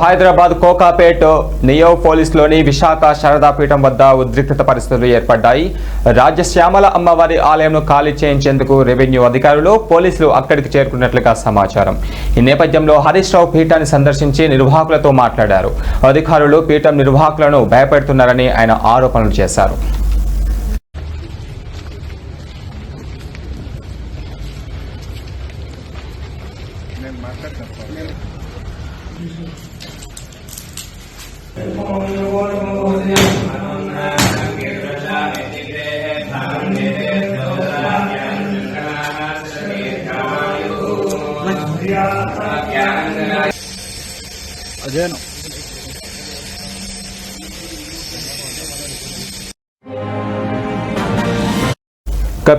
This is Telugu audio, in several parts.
హైదరాబాద్ కోకాపేట్ నియో పోలీస్లోని విశాఖ శారదాపీఠం వద్ద ఉద్రిక్తత పరిస్థితులు ఏర్పడ్డాయి. రాజ్యశ్యామల అమ్మవారి ఆలయంను ఖాళీ చేయించేందుకు రెవెన్యూ అధికారులు పోలీసులు అక్కడికి చేరుకున్నట్లుగా సమాచారం. ఈ నేపథ్యంలో హరీష్ రావు పీఠాన్ని సందర్శించి నిర్వాహకులతో మాట్లాడారు. అధికారులు పీఠం నిర్వాహకులను భయపెడుతున్నారని ఆయన ఆరోపణలు చేశారు.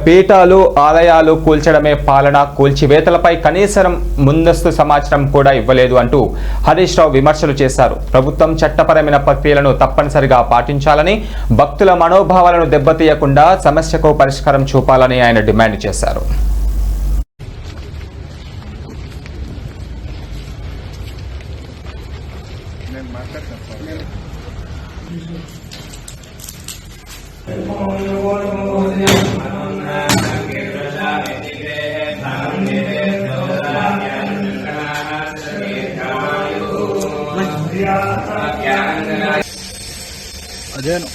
పీఠాలు ఆలయాలు కూల్చడమే పాలన, కూల్చివేతలపై కనీసం ముందస్తు సమాచారం కూడా ఇవ్వలేదు అంటూ హరీష్ రావు విమర్శలు చేశారు. ప్రభుత్వం చట్టపరమైన ప్రక్రియలను తప్పనిసరిగా పాటించాలని, భక్తుల మనోభావాలను దెబ్బతీయకుండా సమస్యకు పరిష్కారం చూపాలని ఆయన డిమాండ్ చేశారు. అదేను